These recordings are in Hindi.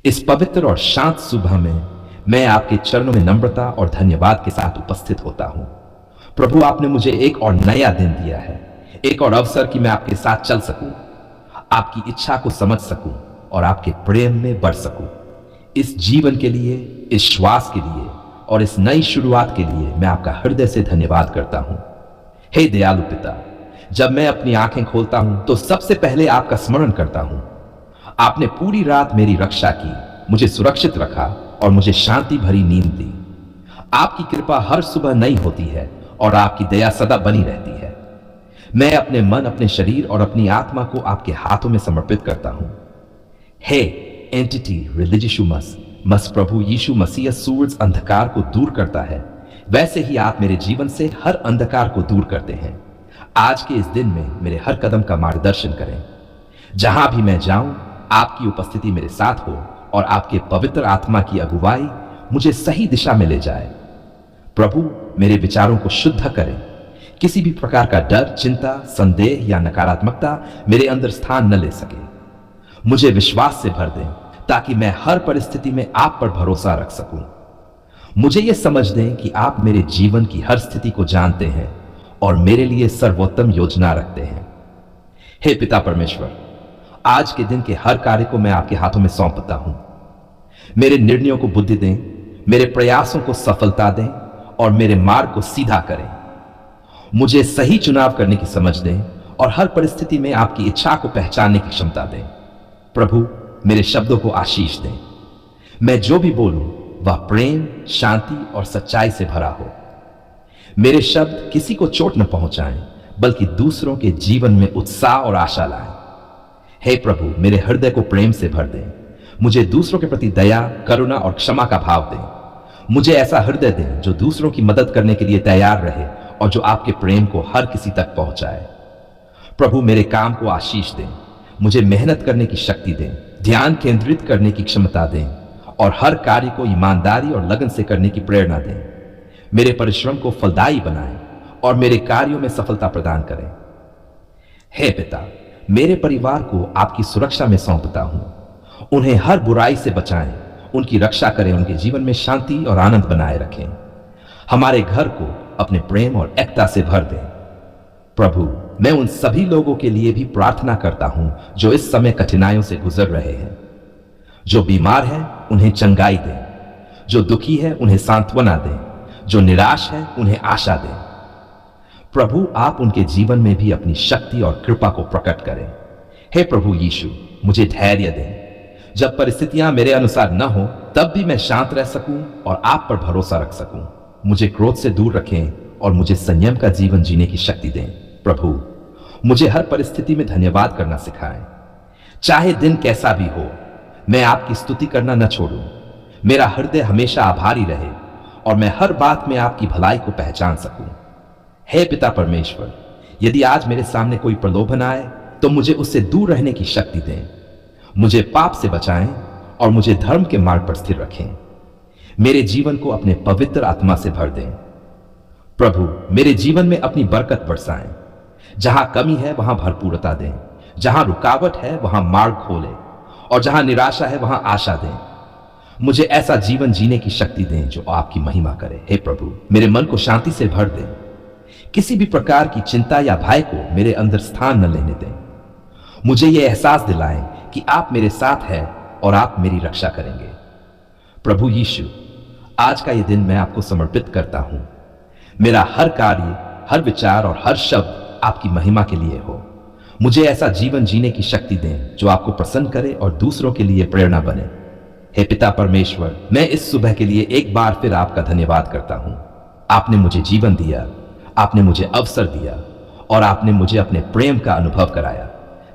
इस पवित्र और शांत सुबह में मैं आपके चरणों में नम्रता और धन्यवाद के साथ उपस्थित होता हूं। प्रभु, आपने मुझे एक और नया दिन दिया है, एक और अवसर कि मैं आपके साथ चल सकूं, आपकी इच्छा को समझ सकूं और आपके प्रेम में बढ़ सकूं। इस जीवन के लिए, इस श्वास के लिए और इस नई शुरुआत के लिए मैं आपका हृदय से धन्यवाद करता हूं। हे दयालु पिता, जब मैं अपनी आंखें खोलता हूं तो सबसे पहले आपका स्मरण करता हूं। आपने पूरी रात मेरी रक्षा की, मुझे सुरक्षित रखा और मुझे शांति भरी नींद दी। आपकी कृपा हर सुबह नई होती है और आपकी दया सदा बनी रहती है। मैं अपने मन, अपने शरीर और अपनी आत्मा को आपके हाथों में समर्पित करता हूं। हे एंटिटी रिलीजियस मस प्रभु यीशु मसीह सूरज अंधकार को दूर करता है, वैसे ही आप मेरे जीवन से हर अंधकार को दूर करते हैं। आज के इस दिन में मेरे हर कदम का मार्गदर्शन करें। जहां भी मैं जाऊं, आपकी उपस्थिति मेरे साथ हो और आपके पवित्र आत्मा की अगुवाई मुझे सही दिशा में ले जाए। प्रभु, मेरे विचारों को शुद्ध करें। किसी भी प्रकार का डर, चिंता, संदेह या नकारात्मकता मेरे अंदर स्थान न ले सके। मुझे विश्वास से भर दें ताकि मैं हर परिस्थिति में आप पर भरोसा रख सकूं। मुझे यह समझ दें कि आप मेरे जीवन की हर स्थिति को जानते हैं और मेरे लिए सर्वोत्तम योजना रखते हैं। हे पिता परमेश्वर, आज के दिन के हर कार्य को मैं आपके हाथों में सौंपता हूं। मेरे निर्णयों को बुद्धि दें, मेरे प्रयासों को सफलता दें और मेरे मार्ग को सीधा करें। मुझे सही चुनाव करने की समझ दें और हर परिस्थिति में आपकी इच्छा को पहचानने की क्षमता दें। प्रभु, मेरे शब्दों को आशीष दें। मैं जो भी बोलूं वह प्रेम, शांति और सच्चाई से भरा हो। मेरे शब्द किसी को चोट न पहुंचाएं, बल्कि दूसरों के जीवन में उत्साह और आशा लाएं। हे प्रभु, मेरे हृदय को प्रेम से भर दें। मुझे दूसरों के प्रति दया, करुणा और क्षमा का भाव दें। मुझे ऐसा हृदय दें जो दूसरों की मदद करने के लिए तैयार रहे और जो आपके प्रेम को हर किसी तक पहुंचाए। प्रभु, मेरे काम को आशीष दें। मुझे मेहनत करने की शक्ति दें, ध्यान केंद्रित करने की क्षमता दें और हर कार्य को ईमानदारी और लगन से करने की प्रेरणा दें। मेरे परिश्रम को फलदायी बनाएं और मेरे कार्यों में सफलता प्रदान करें। हे पिता, मेरे परिवार को आपकी सुरक्षा में सौंपता हूं। उन्हें हर बुराई से बचाएं, उनकी रक्षा करें, उनके जीवन में शांति और आनंद बनाए रखें। हमारे घर को अपने प्रेम और एकता से भर दें। प्रभु, मैं उन सभी लोगों के लिए भी प्रार्थना करता हूं जो इस समय कठिनाइयों से गुजर रहे हैं। जो बीमार हैं उन्हें चंगाई दें, जो दुखी है उन्हें सांत्वना दें, जो निराश है उन्हें आशा दें। प्रभु, आप उनके जीवन में भी अपनी शक्ति और कृपा को प्रकट करें। हे प्रभु यीशु, मुझे धैर्य दें। जब परिस्थितियां मेरे अनुसार न हो, तब भी मैं शांत रह सकूं और आप पर भरोसा रख सकूं। मुझे क्रोध से दूर रखें और मुझे संयम का जीवन जीने की शक्ति दें। प्रभु, मुझे हर परिस्थिति में धन्यवाद करना सिखाएं। चाहे दिन कैसा भी हो, मैं आपकी स्तुति करना न छोड़ूं। मेरा हृदय हमेशा आभारी रहे और मैं हर बात में आपकी भलाई को पहचान सकूं। हे पिता परमेश्वर, यदि आज मेरे सामने कोई प्रलोभन आए तो मुझे उससे दूर रहने की शक्ति दें। मुझे पाप से बचाएं और मुझे धर्म के मार्ग पर स्थिर रखें। मेरे जीवन को अपने पवित्र आत्मा से भर दें। प्रभु, मेरे जीवन में अपनी बरकत बरसाएं। जहां कमी है वहां भरपूरता दें, जहां रुकावट है वहां मार्ग खोलें और जहां निराशा है वहां आशा दें। मुझे ऐसा जीवन जीने की शक्ति दें जो आपकी महिमा करे। हे प्रभु, मेरे मन को शांति से भर दें। किसी भी प्रकार की चिंता या भय को मेरे अंदर स्थान न लेने दें। मुझे यह एहसास दिलाएं कि आप मेरे साथ हैं और आप मेरी रक्षा करेंगे। प्रभु यीशु, आज का यह दिन मैं आपको समर्पित करता हूं। मेरा हर कार्य, हर विचार और हर शब्द आपकी महिमा के लिए हो। मुझे ऐसा जीवन जीने की शक्ति दें जो आपको प्रसन्न करे और दूसरों के लिए प्रेरणा बने। हे पिता परमेश्वर, मैं इस सुबह के लिए एक बार फिर आपका धन्यवाद करता हूं। आपने मुझे जीवन दिया, आपने मुझे अवसर दिया और आपने मुझे अपने प्रेम का अनुभव कराया।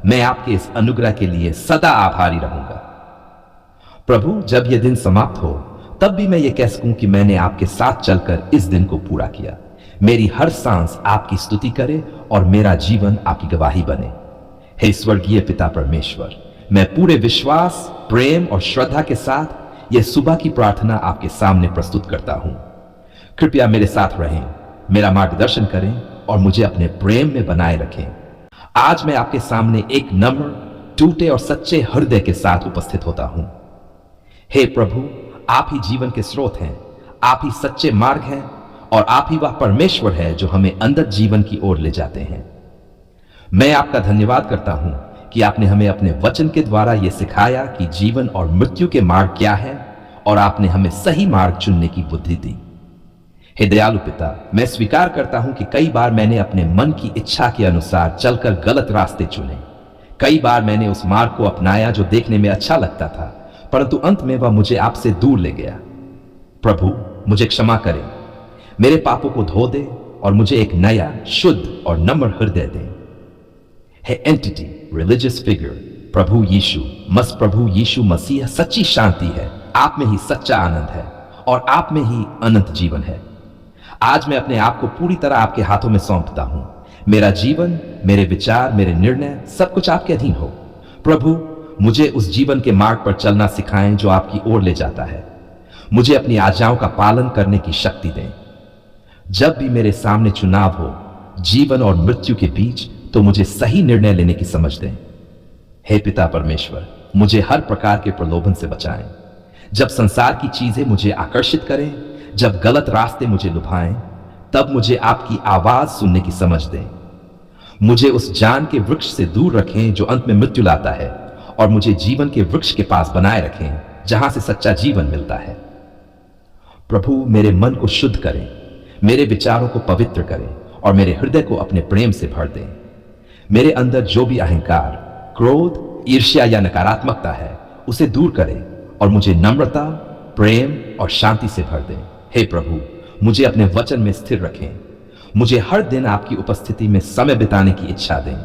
मैं आपके इस अनुग्रह के लिए सदा आभारी रहूंगा। प्रभु, जब यह दिन समाप्त हो तब भी मैं ये कह सकूं कि मैंने आपके साथ चलकर इस दिन को पूरा किया। मेरी हर सांस आपकी स्तुति करे और मेरा जीवन आपकी गवाही बने। हे स्वर्गीय पिता परमेश्वर, मैं पूरे विश्वास, प्रेम और श्रद्धा के साथ यह सुबह की प्रार्थना आपके सामने प्रस्तुत करता हूं। कृपया मेरे साथ रहें, मेरा मार्गदर्शन करें और मुझे अपने प्रेम में बनाए रखें। आज मैं आपके सामने एक नम्र, टूटे और सच्चे हृदय के साथ उपस्थित होता हूं। हे प्रभु, आप ही जीवन के स्रोत हैं, आप ही सच्चे मार्ग हैं और आप ही वह परमेश्वर है जो हमें अनंत जीवन की ओर ले जाते हैं। मैं आपका धन्यवाद करता हूं कि आपने हमें अपने वचन के द्वारा यह सिखाया कि जीवन और मृत्यु के मार्ग क्या है और आपने हमें सही मार्ग चुनने की बुद्धि दी। हे दयालु पिता, मैं स्वीकार करता हूं कि कई बार मैंने अपने मन की इच्छा के अनुसार चलकर गलत रास्ते चुने। कई बार मैंने उस मार्ग को अपनाया जो देखने में अच्छा लगता था, परंतु अंत में वह मुझे आपसे दूर ले गया। प्रभु, मुझे क्षमा करें, मेरे पापों को धो दे और मुझे एक नया, शुद्ध और नम्र हृदय दें। हे एंटिटी, रिलीजियस फिगर, प्रभु यीशु मसीह सच्ची शांति है, आप में ही सच्चा आनंद है और आप में ही अनंत जीवन है। आज मैं अपने आप को पूरी तरह आपके हाथों में सौंपता हूं। मेरा जीवन, मेरे विचार, मेरे निर्णय, सब कुछ आपके अधीन हो। प्रभु, मुझे उस जीवन के मार्ग पर चलना सिखाएं जो आपकी ओर ले जाता है। मुझे अपनी आज्ञाओं का पालन करने की शक्ति दें। जब भी मेरे सामने चुनाव हो, जीवन और मृत्यु के बीच, तो मुझे सही निर्णय लेने की समझ दें। हे पिता परमेश्वर, मुझे हर प्रकार के प्रलोभन से बचाएं। जब संसार की चीजें मुझे आकर्षित करें, जब गलत रास्ते मुझे लुभाएं, तब मुझे आपकी आवाज सुनने की समझ दें। मुझे उस जान के वृक्ष से दूर रखें जो अंत में मृत्यु लाता है, और मुझे जीवन के वृक्ष के पास बनाए रखें जहां से सच्चा जीवन मिलता है। प्रभु, मेरे मन को शुद्ध करें, मेरे विचारों को पवित्र करें और मेरे हृदय को अपने प्रेम से भर दें। मेरे अंदर जो भी अहंकार, क्रोध, ईर्ष्या या नकारात्मकता है, उसे दूर करें और मुझे नम्रता, प्रेम और शांति से भर दें। हे प्रभु, मुझे अपने वचन में स्थिर रखें। मुझे हर दिन आपकी उपस्थिति में समय बिताने की इच्छा दें।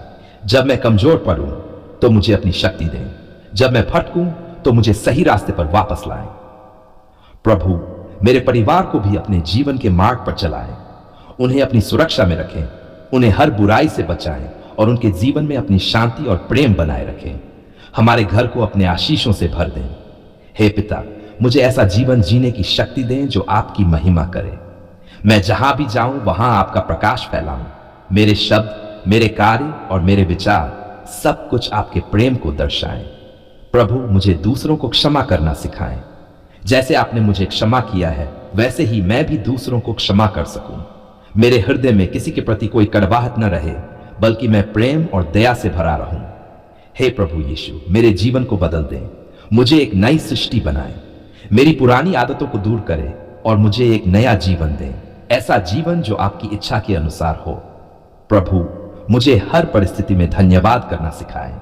जब मैं कमजोर पड़ूं तो मुझे अपनी शक्ति दें। जब मैं भटकूं तो मुझे सही रास्ते पर वापस लाएं। प्रभु, मेरे परिवार को भी अपने जीवन के मार्ग पर चलाएं। उन्हें अपनी सुरक्षा में रखें, उन्हें हर बुराई से बचाएं और उनके जीवन में अपनी शांति और प्रेम बनाए रखें। हमारे घर को अपने आशीषों से भर दें। हे पिता, मुझे ऐसा जीवन जीने की शक्ति दें जो आपकी महिमा करे। मैं जहां भी जाऊं वहां आपका प्रकाश फैलाऊं। मेरे शब्द, मेरे कार्य और मेरे विचार, सब कुछ आपके प्रेम को दर्शाएं। प्रभु, मुझे दूसरों को क्षमा करना सिखाएं। जैसे आपने मुझे क्षमा किया है, वैसे ही मैं भी दूसरों को क्षमा कर सकूं। मेरे हृदय में किसी के प्रति कोई कड़वाहट न रहे, बल्कि मैं प्रेम और दया से भरा रहूं। हे प्रभु यीशु, मेरे जीवन को बदल दें। मुझे एक नई सृष्टि बनाएं। मेरी पुरानी आदतों को दूर करें और मुझे एक नया जीवन दें, ऐसा जीवन जो आपकी इच्छा के अनुसार हो। प्रभु, मुझे हर परिस्थिति में धन्यवाद करना सिखाएं।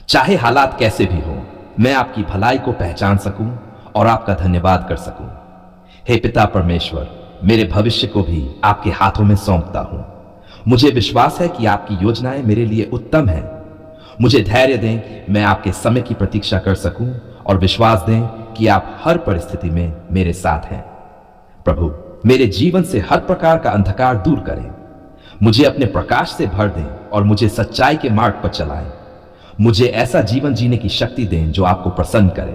चाहे हालात कैसे भी हो, मैं आपकी भलाई को पहचान सकूं और आपका धन्यवाद कर सकूं। हे पिता परमेश्वर, मेरे भविष्य को भी आपके हाथों में सौंपता हूं। मुझे विश्वास है कि आपकी योजनाएं मेरे लिए उत्तम हैं। मुझे धैर्य दें, मैं आपके समय की प्रतीक्षा कर सकूं और विश्वास दें कि आप हर परिस्थिति में मेरे साथ हैं। प्रभु, मेरे जीवन से हर प्रकार का अंधकार दूर करें। मुझे अपने प्रकाश से भर दें और मुझे सच्चाई के मार्ग पर चलाएं। मुझे ऐसा जीवन जीने की शक्ति दें जो आपको प्रसन्न करे।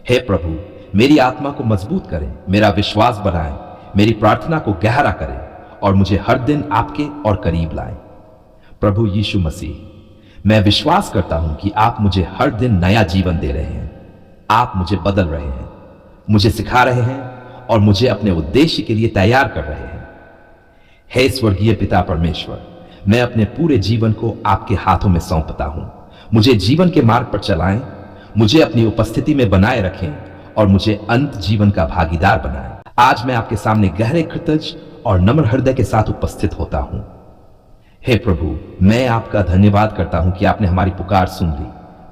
हे प्रभु, मेरी आत्मा को मजबूत करें, मेरा विश्वास बढ़ाएं, मेरी प्रार्थना को गहरा करें और मुझे हर दिन आपके और करीब लाएं। प्रभु यीशु मसीह, मैं विश्वास करता हूं कि आप मुझे हर दिन नया जीवन दे रहे हैं। आप मुझे बदल रहे हैं, मुझे सिखा रहे हैं और मुझे अपने उद्देश्य के लिए तैयार कर रहे हैं। हे स्वर्गीय पिता परमेश्वर, मैं अपने पूरे जीवन को आपके हाथों में सौंपता हूं। मुझे जीवन के मार्ग पर चलाएं, मुझे अपनी उपस्थिति में बनाए रखें और मुझे अंत जीवन का भागीदार बनाएं। आज मैं आपके सामने गहरे कृतज्ञ और नम्र हृदय के साथ उपस्थित होता हूं। हे प्रभु, मैं आपका धन्यवाद करता हूं कि आपने हमारी पुकार सुन ली।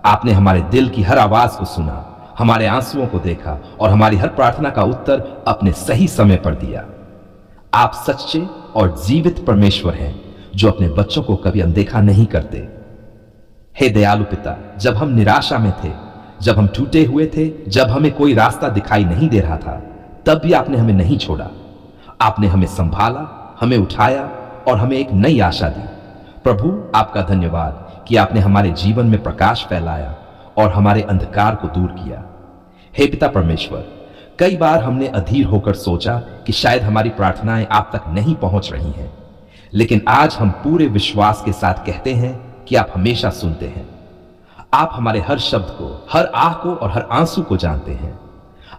आपने हमारे दिल की हर आवाज को सुना, हमारे आंसुओं को देखा और हमारी हर प्रार्थना का उत्तर अपने सही समय पर दिया। आप सच्चे और जीवित परमेश्वर हैं जो अपने बच्चों को कभी अनदेखा नहीं करते। हे दयालु पिता, जब हम निराशा में थे, जब हम टूटे हुए थे, जब हमें कोई रास्ता दिखाई नहीं दे रहा था, तब भी आपने हमें नहीं छोड़ा। आपने हमें संभाला, हमें उठाया और हमें एक नई आशा दी। प्रभु, आपका धन्यवाद कि आपने हमारे जीवन में प्रकाश फैलाया और हमारे अंधकार को दूर किया। हे पिता परमेश्वर, कई बार हमने अधीर होकर सोचा कि शायद हमारी प्रार्थनाएं आप तक नहीं पहुंच रही हैं, लेकिन आज हम पूरे विश्वास के साथ कहते हैं कि आप हमेशा सुनते हैं। आप हमारे हर शब्द को, हर आह को और हर आंसू को जानते हैं।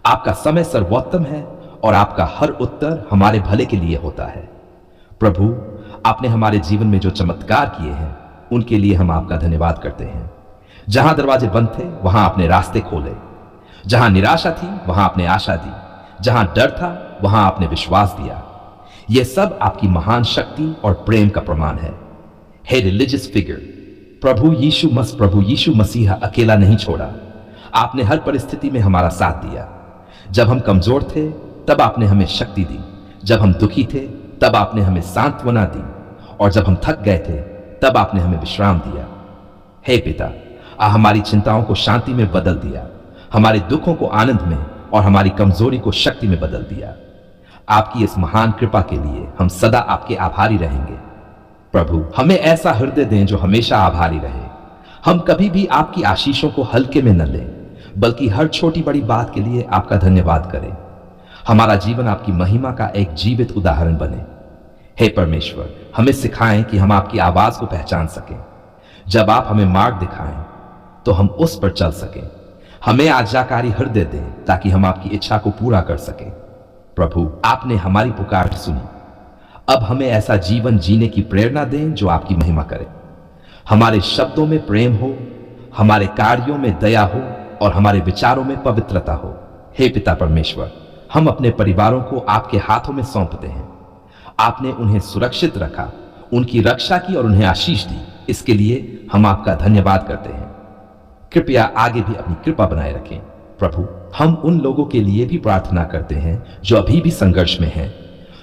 आपका समय सर्वोत्तम है और आपका हर उत्तर हमारे भले के लिए होता है। प्रभु, आपने हमारे जीवन में जो चमत्कार किए हैं उनके लिए हम आपका धन्यवाद करते हैं। जहां दरवाजे बंद थे वहां आपने रास्ते खोले, जहां निराशा थी वहां आपने आशा दी, जहां डर था वहां आपने विश्वास दिया। यह सब आपकी महान शक्ति और प्रेम का प्रमाण है। हे रिलीजियस फिगर, प्रभु यीशु मसीह अकेला नहीं छोड़ा। आपने हर परिस्थिति में हमारा साथ दिया। जब हम कमजोर थे तब आपने हमें शक्ति दी, जब हम दुखी थे तब आपने हमें सांत्वना दी, और जब हम थक गए थे तब आपने हमें विश्राम दिया। हे पिता, हमारी चिंताओं को शांति में बदल दिया, हमारे दुखों को आनंद में और हमारी कमजोरी को शक्ति में बदल दिया। आपकी इस महान कृपा के लिए हम सदा आपके आभारी रहेंगे। प्रभु, हमें ऐसा हृदय दें जो हमेशा आभारी रहे। हम कभी भी आपकी आशीषों को हल्के में न लें, बल्कि हर छोटी बड़ी बात के लिए आपका धन्यवाद करें। हमारा जीवन आपकी महिमा का एक जीवित उदाहरण बने। हे परमेश्वर, हमें सिखाएं कि हम आपकी आवाज को पहचान सकें। जब आप हमें मार्ग दिखाएं तो हम उस पर चल सकें। हमें आज्ञाकारी हृदय दें ताकि हम आपकी इच्छा को पूरा कर सकें। प्रभु, आपने हमारी पुकार सुनी। अब हमें ऐसा जीवन जीने की प्रेरणा दें जो आपकी महिमा करे। हमारे शब्दों में प्रेम हो, हमारे कार्यों में दया हो और हमारे विचारों में पवित्रता हो। हे पिता परमेश्वर, हम अपने परिवारों को आपके हाथों में सौंपते हैं। आपने उन्हें सुरक्षित रखा, उनकी रक्षा की और उन्हें आशीष दी। इसके लिए हम आपका धन्यवाद करते हैं। कृपया आगे भी अपनी कृपा बनाए रखें। प्रभु, हम उन लोगों के लिए भी प्रार्थना करते हैं जो अभी भी संघर्ष में हैं,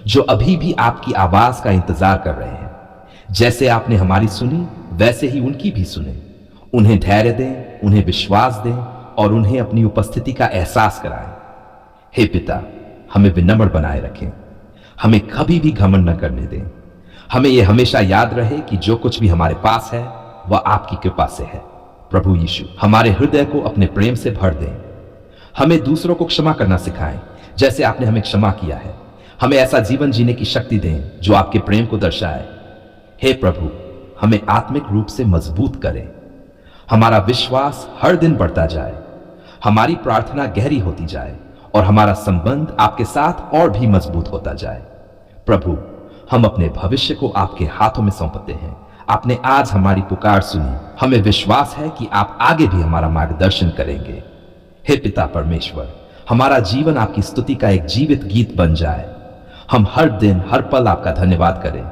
जो अभी भी आपकी आवाज का इंतजार कर रहे हैं। जैसे आपने हमारी सुनी वैसे ही उनकी भी सुने। उन्हें धैर्य दें, उन्हें विश्वास दें और उन्हें अपनी उपस्थिति का एहसास कराएं। हे पिता, हमें विनम्र बनाए रखें। हमें कभी भी घमंड न करने दें। हमें यह हमेशा याद रहे कि जो कुछ भी हमारे पास है वह आपकी कृपा से है। प्रभु यीशु, हमारे हृदय को अपने प्रेम से भर दें। हमें दूसरों को क्षमा करना सिखाएं जैसे आपने हमें क्षमा किया है। हमें ऐसा जीवन जीने की शक्ति दें जो आपके प्रेम को दर्शाए। हे प्रभु, हमें आत्मिक रूप से मजबूत करें। हमारा विश्वास हर दिन बढ़ता जाए, हमारी प्रार्थना गहरी होती जाए और हमारा संबंध आपके साथ और भी मजबूत होता जाए। प्रभु, हम अपने भविष्य को आपके हाथों में सौंपते हैं। आपने आज हमारी पुकार सुनी। हमें विश्वास है कि आप आगे भी हमारा मार्गदर्शन करेंगे। हे पिता परमेश्वर, हमारा जीवन आपकी स्तुति का एक जीवित गीत बन जाए। हम हर दिन हर पल आपका धन्यवाद करें।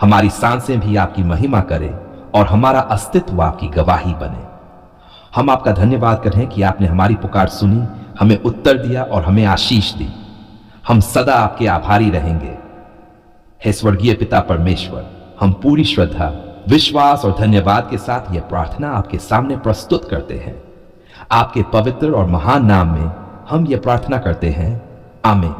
हमारी सांसें भी आपकी महिमा करें और हमारा अस्तित्व आपकी गवाही बने। हम आपका धन्यवाद करें कि आपने हमारी पुकार सुनी, हमें उत्तर दिया और हमें आशीष दी। हम सदा आपके आभारी रहेंगे। हे स्वर्गीय पिता परमेश्वर, हम पूरी श्रद्धा, विश्वास और धन्यवाद के साथ यह प्रार्थना आपके सामने प्रस्तुत करते हैं। आपके पवित्र और महान नाम में हम यह प्रार्थना करते हैं। आमीन।